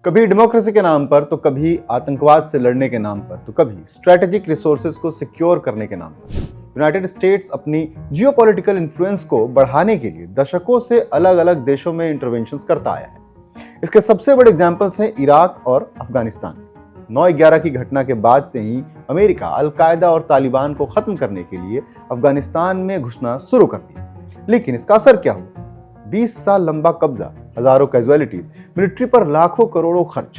कभी डेमोक्रेसी के नाम पर, तो कभी आतंकवाद से लड़ने के नाम पर, तो कभी स्ट्रेटेजिक रिसोर्सेज को सिक्योर करने के नाम पर यूनाइटेड स्टेट्स अपनी जियोपॉलिटिकल इन्फ्लुएंस को बढ़ाने के लिए दशकों से अलग अलग देशों में इंटरवेंशंस करता आया है। इसके सबसे बड़े एग्जाम्पल्स हैं इराक और अफगानिस्तान। 9/11 की घटना के बाद से ही अमेरिका अल-कायदा और तालिबान को खत्म करने के लिए अफगानिस्तान में घुसना शुरू कर दिया। लेकिन इसका असर क्या हुआ? 20 साल लंबा कब्जा, हजारों कैजुअलिटीज, मिलिट्री पर लाखों करोड़ों खर्च।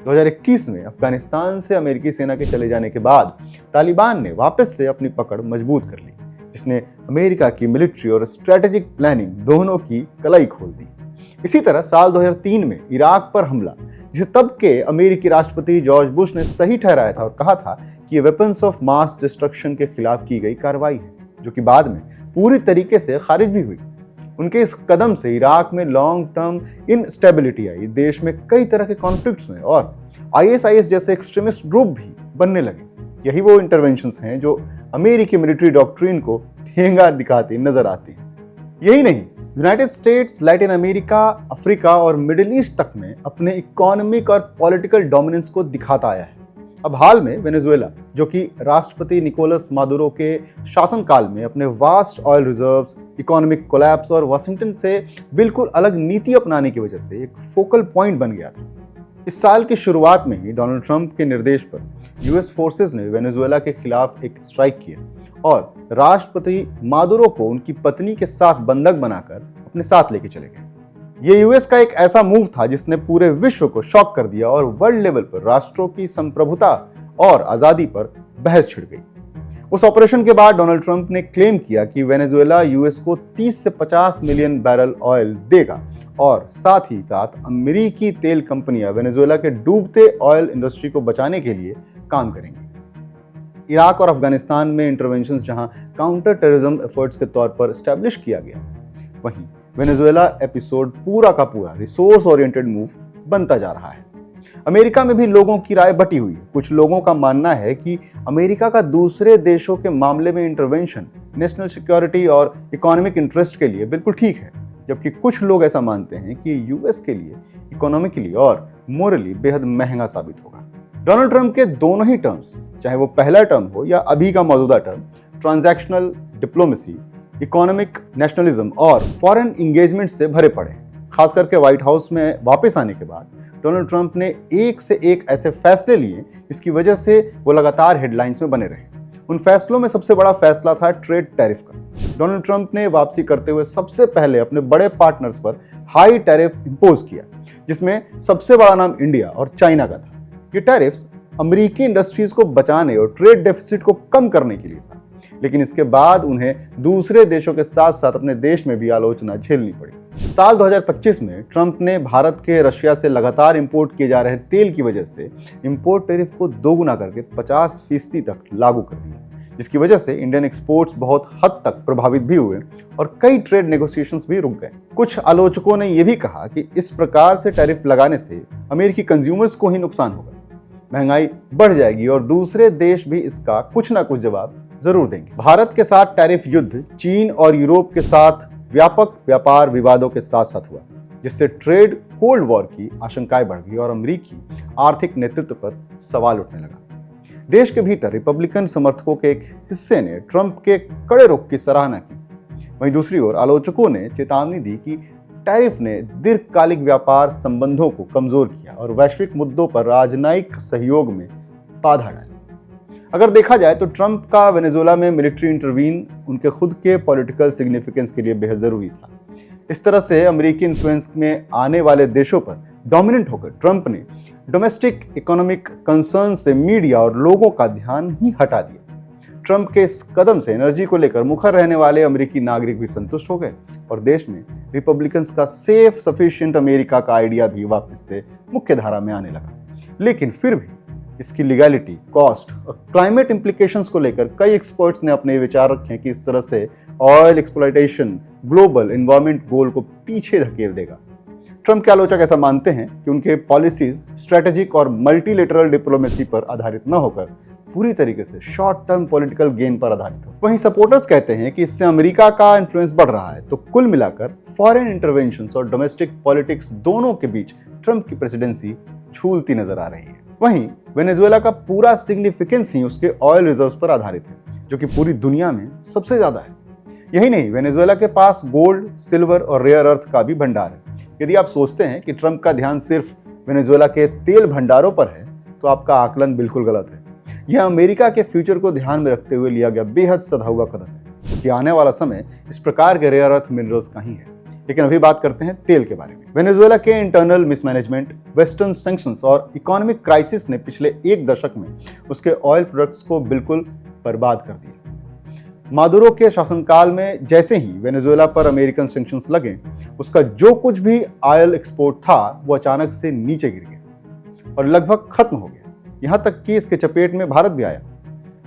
2021 में अफगानिस्तान से अमेरिकी सेना के चले जाने के बाद तालिबान ने वापस से अपनी पकड़ मजबूत कर ली, जिसने अमेरिका की मिलिट्री और स्ट्रेटेजिक प्लानिंग दोनों की कलाई खोल दी। इसी तरह साल 2003 में इराक पर हमला, जिसे तब के अमेरिकी राष्ट्रपति जॉर्ज बुश ने सही ठहराया था और कहा था कि ये वेपन्स ऑफ मास डिस्ट्रक्शन के खिलाफ की गई कार्रवाई है, जो कि बाद में पूरी तरीके से खारिज भी हुई। उनके इस कदम से इराक में लॉन्ग टर्म इनस्टेबिलिटी आई, देश में कई तरह के कॉन्फ्लिक्ट्स हुए और ISIS जैसे एक्सट्रीमिस्ट ग्रुप भी बनने लगे। यही वो इंटरवेंशंस हैं जो अमेरिकी मिलिट्री डॉक्ट्रिन को ठेंगा दिखाते नजर आते हैं। यही नहीं, United states Latin America, Africa और मिडिल ईस्ट तक में अपने इकोनॉमिक और पॉलिटिकल डोमिनेंस को दिखाता आया है। अब हाल में वेनेजुएला, जो कि राष्ट्रपति निकोलस मादुरो के शासनकाल में अपने vast oil reserves, economic collapse और वाशिंगटन से बिल्कुल अलग नीति अपनाने की वजह से एक फोकल पॉइंट बन गया था। इस साल की शुरुआत में ही डोनाल्ड ट्रंप के निर्देश पर US फोर्सेस ने वेनेजुएला के खिलाफ एक स्ट्राइक किया और राष्ट्रपति मादुरो को उनकी पत्नी के साथ बंधक बनाकर अपने साथ लेके चले गए। ये US का एक ऐसा मूव था जिसने पूरे विश्व को शॉक कर दिया और वर्ल्ड लेवल पर राष्ट्रों की संप्रभुता और आजादी पर बहस छिड़ गई। उस ऑपरेशन के बाद डोनाल्ड ट्रंप ने क्लेम किया कि वेनेजुएला US को 30 से 50 मिलियन बैरल ऑयल देगा और साथ ही साथ अमेरिकी तेल कंपनियां वेनेजुएला के डूबते ऑयल इंडस्ट्री को बचाने के लिए काम करेंगी। इराक और अफगानिस्तान में इंटरवेंशंस जहां काउंटर टेररिज्म एफर्ट्स के तौर पर एस्टैब्लिश किया गया, वहीं वेनेजुएला एपिसोड पूरा का पूरा रिसोर्स ओरिएंटेड मूव बनता जा रहा है। अमेरिका में भी लोगों की राय बटी हुई है। कुछ लोगों का मानना है कि अमेरिका का दूसरे देशों के मामले में इंटरवेंशन नेशनल सिक्योरिटी और इकोनॉमिक इंटरेस्ट के लिए बिल्कुल ठीक है, जबकि कुछ लोग ऐसा मानते हैं कि US के लिए इकोनॉमिकली और मोरली बेहद महंगा साबित होगा। डोनाल्ड ट्रंप के दोनों ही टर्म्स, चाहे वो पहला टर्म हो या अभी का मौजूदा term, transactional diplomacy, economic nationalism और फॉरेन इंगेजमेंट से भरे पड़े हैं। खास करके व्हाइट हाउस में वापस आने के बाद डोनाल्ड ट्रंप ने एक से एक ऐसे फैसले लिए जिसकी वजह से वो लगातार हेडलाइंस में बने रहे। उन फैसलों में सबसे बड़ा फैसला था ट्रेड टैरिफ का। डोनाल्ड ट्रंप ने वापसी करते हुए सबसे पहले अपने बड़े पार्टनर्स पर हाई टैरिफ इंपोज किया, जिसमें सबसे बड़ा नाम इंडिया और चाइना का था। ये टैरिफ्स अमेरिकी इंडस्ट्रीज को बचाने और ट्रेड डेफिसिट को कम करने के लिए था, लेकिन इसके बाद उन्हें दूसरे देशों के साथ साथ अपने देश में भी आलोचना झेलनी पड़ी। साल 2025 में ट्रंप ने भारत के रशिया से लगातार इंपोर्ट किए जा रहे तेल की वजह से इंपोर्ट टैरिफ को दोगुना करके 50% तक लागू कर दिया, जिसकी वजह से इंडियन एक्सपोर्ट्स बहुत हद तक प्रभावित भी हुए और कई ट्रेड नेगोशिएशंस भी रुक गए। कुछ आलोचकों ने यह भी कहा कि इस प्रकार से टैरिफ लगाने से अमेरिकी कंज्यूमर्स को ही नुकसान होगा, महंगाई बढ़ जाएगी और दूसरे देश भी इसका कुछ ना कुछ जवाब जरूर देंगे। भारत के साथ टैरिफ युद्ध चीन और यूरोप के साथ व्यापक व्यापार विवादों के साथ साथ हुआ, जिससे ट्रेड कोल्ड वॉर की आशंकाएं बढ़ गई और अमेरिकी आर्थिक नेतृत्व पर सवाल उठने लगा। देश के भीतर रिपब्लिकन समर्थकों के एक हिस्से ने ट्रंप के कड़े रुख की सराहना की। वहीं दूसरी ओर आलोचकों ने चेतावनी दी कि टैरिफ ने दीर्घकालिक व्यापार संबंधों को कमजोर किया और वैश्विक मुद्दों पर राजनयिक सहयोग में बाधा डाली। अगर देखा जाए तो ट्रंप का वेनेजुएला में मिलिट्री इंटरवीन उनके खुद के पॉलिटिकल सिग्निफिकेंस के लिए बेहद जरूरी था। इस तरह से अमेरिकी इन्फ्लुएंस में आने वाले देशों पर डोमिनेंट होकर ट्रंप ने डोमेस्टिक इकोनॉमिक कंसर्न से मीडिया और लोगों का ध्यान ही हटा दिया। ट्रंप के इस कदम से एनर्जी को लेकर मुखर रहने वाले अमेरिकी नागरिक भी संतुष्ट हो गए और देश में रिपब्लिकन्स का सेफ सफिशिएंट अमेरिका का आइडिया भी वापस से मुख्य धारा में आने लगा। लेकिन फिर भी इसकी लीगैलिटी, कॉस्ट और क्लाइमेट इंप्लीकेशंस को लेकर कई एक्सपर्ट्स ने अपने विचार रखे कि इस तरह से ऑयल एक्सप्लॉयटेशन ग्लोबल एनवायरनमेंट गोल को पीछे धकेल देगा। ट्रंप के आलोचक ऐसा मानते हैं कि उनके पॉलिसीज स्ट्रेटेजिक और मल्टीलेटरल डिप्लोमेसी पर आधारित न होकर पूरी तरीके से शॉर्ट टर्म पॉलिटिकल गेन पर आधारित हो। वहीं सपोर्टर्स कहते हैं कि इससे अमेरिका का इन्फ्लुएंस बढ़ रहा है। तो कुल मिलाकर फॉरेन इंटरवेंशंस और डोमेस्टिक पॉलिटिक्स दोनों के बीच ट्रंप की प्रेसिडेंसी झूलती नजर आ रही है। वहीं वेनेजुएला का पूरा सिग्निफिकेंस ही उसके ऑयल रिजर्व्स पर आधारित है, जो कि पूरी दुनिया में सबसे ज्यादा है। यही नहीं, वेनेजुएला के पास गोल्ड, सिल्वर और रेयर अर्थ का भी भंडार है। यदि आप सोचते हैं कि ट्रंप का ध्यान सिर्फ वेनेजुएला के तेल भंडारों पर है, तो आपका आकलन बिल्कुल गलत है। यह अमेरिका के फ्यूचर को ध्यान में रखते हुए लिया गया बेहद सधा हुआ कदम है, क्योंकि आने वाला समय इस प्रकार के रेयर अर्थ मिनरल्स का ही है। लेकिन अभी बात करते हैं तेल के बारे में। वेनेजुएला के इंटरनल मिसमैनेजमेंट, वेस्टर्न सैंक्शंस और इकोनॉमिक क्राइसिस ने पिछले एक दशक में उसके ऑयल प्रोडक्ट्स को बिल्कुल बर्बाद कर दिया। मादुरो के शासनकाल में जैसे ही वेनेजुएला पर अमेरिकन सैंक्शंस लगे, उसका जो कुछ भी ऑयल एक्सपोर्ट था वो अचानक से नीचे गिर गया और लगभग खत्म हो गया। यहां तक कि इसके चपेट में भारत भी आया।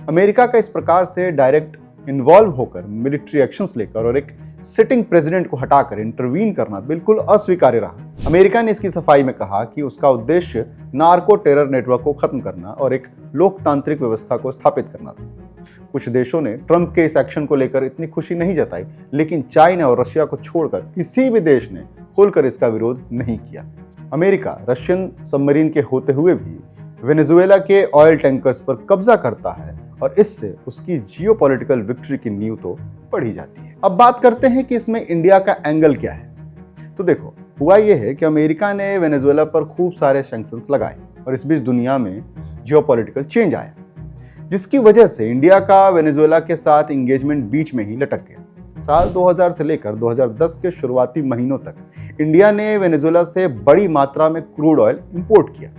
अमेरिका का इस प्रकार से डायरेक्ट इन्वॉल्व होकर, मिलिट्री एक्शंस लेकर और एक सिटिंग प्रेसिडेंट को हटाकर इंटरवीन करना बिल्कुल अस्वीकार्य रहा। अमेरिका ने इसकी सफाई में कहा कि उसका उद्देश्य नार्को टेरर नेटवर्क को खत्म करना और एक लोकतांत्रिक व्यवस्था को स्थापित करना था। कुछ देशों ने ट्रंप के इस एक्शन को लेकर इतनी खुशी नहीं जताई, लेकिन चाइना और रशिया को छोड़कर किसी भी देश ने खुलकर इसका विरोध नहीं किया। अमेरिका रशियन सबमरीन के होते हुए भी वेनेजुएला के ऑयल टैंकर्स पर कब्जा करता है और इससे उसकी जियोपॉलिटिकल विक्ट्री की नींव तो पड़ी जाती है। अब बात करते हैं कि इसमें इंडिया का एंगल क्या है। तो देखो, हुआ यह है कि अमेरिका ने वेनेजुएला पर खूब सारे सैंक्शंस लगाए और इस बीच दुनिया में जियोपॉलिटिकल चेंज आया, जिसकी वजह से इंडिया का वेनेजुएला के साथ एंगेजमेंट बीच में ही लटक गया। साल 2000 से लेकर 2010 के शुरुआती महीनों तक इंडिया ने वेनेजुएला से बड़ी मात्रा में क्रूड ऑयल इंपोर्ट किया।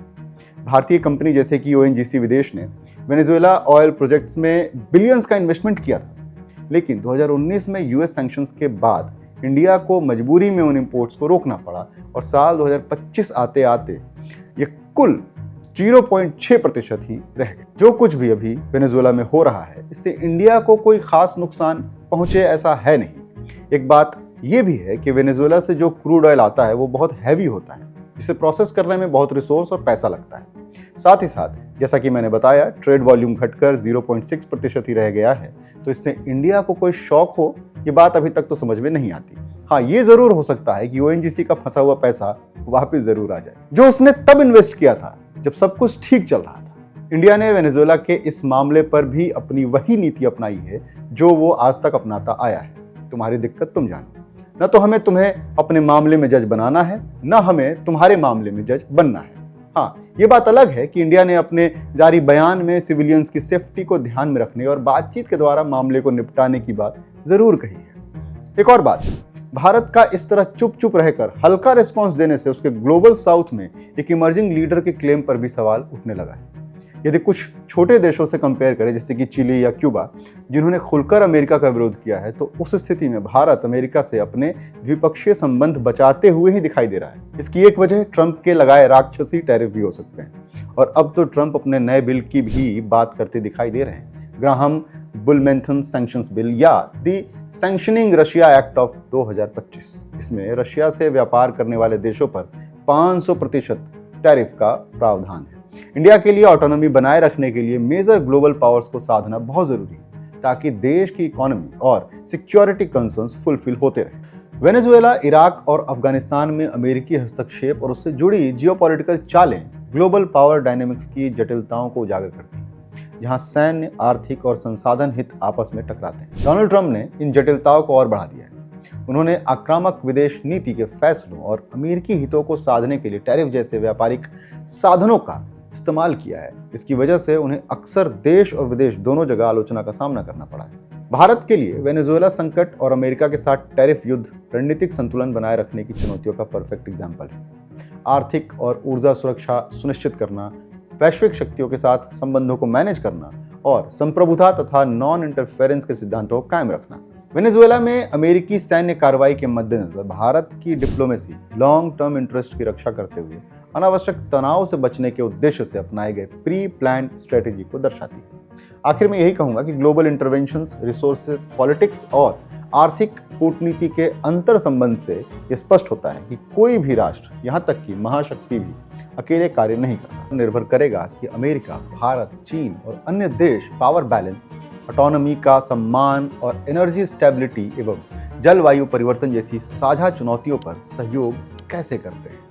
भारतीय कंपनी जैसे कि ओएनजीसी विदेश ने वेनेजुएला ऑयल प्रोजेक्ट्स में बिलियंस का इन्वेस्टमेंट किया था। लेकिन 2019 में यूएस सैंक्शंस के बाद इंडिया को मजबूरी में उन इंपोर्ट्स को रोकना पड़ा और साल 2025 आते आते ये कुल 0.6% ही रह गए। जो कुछ भी अभी वेनेजुएला में हो रहा है, इससे इंडिया को कोई खास नुकसान पहुंचे ऐसा है नहीं। एक बात यह भी है कि वेनेजुएला से जो क्रूड ऑयल आता है वो बहुत हैवी होता है, जिसे प्रोसेस करने में बहुत रिसोर्स और पैसा लगता है। साथ ही साथ जैसा कि मैंने बताया, ट्रेड वॉल्यूम घटकर 0.6% ही रह गया है, तो इससे इंडिया को कोई शॉक हो, ये बात अभी तक तो समझ में नहीं आती। हाँ, ये जरूर हो सकता है कि ओएनजीसी का फंसा हुआ पैसा वापस जरूर आ जाए, जो उसने तब इन्वेस्ट किया था जब सब कुछ ठीक चल रहा था। इंडिया ने वेनेजुएला के इस मामले पर भी अपनी वही नीति अपनाई है जो वो आज तक अपनाता आया है। तुम्हारी दिक्कत तुम जानो, न तो हमें तुम्हें अपने मामले में जज बनाना है, न हमें तुम्हारे मामले में जज बनना है। हाँ, ये बात अलग है कि इंडिया ने अपने जारी बयान में सिविलियंस की सेफ्टी को ध्यान में रखने और बातचीत के द्वारा मामले को निपटाने की बात जरूर कही है। एक और बात, भारत का इस तरह चुप चुप रहकर हल्का रिस्पांस देने से उसके ग्लोबल साउथ में एक इमर्जिंग लीडर के क्लेम पर भी सवाल उठने लगा है। यदि कुछ छोटे देशों से कंपेयर करें, जैसे कि चिली या क्यूबा, जिन्होंने खुलकर अमेरिका का विरोध किया है, तो उस स्थिति में भारत अमेरिका से अपने द्विपक्षीय संबंध बचाते हुए ही दिखाई दे रहा है। इसकी एक वजह ट्रंप के लगाए राक्षसी टैरिफ भी हो सकते हैं, और अब तो ट्रंप अपने नए बिल की भी बात करते दिखाई दे रहे हैं, ग्राहम बुलमेंथन सैंक्शंस बिल या दी सैंक्शनिंग रशिया एक्ट ऑफ 2025, जिसमें रशिया से व्यापार करने वाले देशों पर 500% टैरिफ का प्रावधान है। इंडिया के लिए ऑटोनॉमी बनाए रखने के लिए मेजर ग्लोबल पावर्स को साधना बहुत जरूरी है, ताकि देश की इकोनॉमी और सिक्योरिटी कंसर्न्स फुलफिल होते रहे। वेनेजुएला, इराक और अफगानिस्तान में अमेरिकी हस्तक्षेप और उससे जुड़ी जियोपॉलिटिकल चालें ग्लोबल पावर डायनेमिक्स की जटिलताओं को उजागर करती हैं, जहां सैन्य, आर्थिक और संसाधन हित आपस में टकराते हैं। डोनाल्ड ट्रंप ने इन जटिलताओं को और बढ़ा दिया है। उन्होंने आक्रामक विदेश नीति के फैसलों और अमेरिकी हितों को साधने के लिए टैरिफ जैसे व्यापारिक साधनों का इस्तेमाल किया है। इसकी वजह से उन्हें अक्सर देश और विदेश दोनों जगह आलोचना का सामना करना पड़ा है। भारत के लिए वेनेजुएला संकट और अमेरिका के साथ टैरिफ युद्ध रणनीतिक संतुलन बनाए रखने की चुनौतियों का परफेक्ट एग्जाम्पल है। आर्थिक और ऊर्जा सुरक्षा सुनिश्चित करना, वैश्विक शक्तियों के साथ संबंधों को मैनेज करना और संप्रभुता तथा नॉन इंटरफेरेंस के सिद्धांतों को कायम रखना। वेनेजुएला में अमेरिकी सैन्य कार्रवाई के मद्देनजर भारत की डिप्लोमेसी लॉन्ग टर्म इंटरेस्ट की रक्षा करते हुए अनावश्यक तनाव से बचने के उद्देश्य से अपनाए गए प्री प्लान्ड स्ट्रेटेजी को दर्शाती है। आखिर में यही कहूंगा कि ग्लोबल इंटरवेंशंस, रिसोर्सेज, पॉलिटिक्स और आर्थिक कूटनीति के अंतर संबंध से यह स्पष्ट होता है कि कोई भी राष्ट्र, यहां तक कि महाशक्ति भी अकेले कार्य नहीं करता। निर्भर करेगा कि अमेरिका, भारत, चीन और अन्य देश पावर बैलेंस, ऑटोनॉमी का सम्मान और एनर्जी स्टेबिलिटी एवं जलवायु परिवर्तन जैसी साझा चुनौतियों पर सहयोग कैसे करते हैं।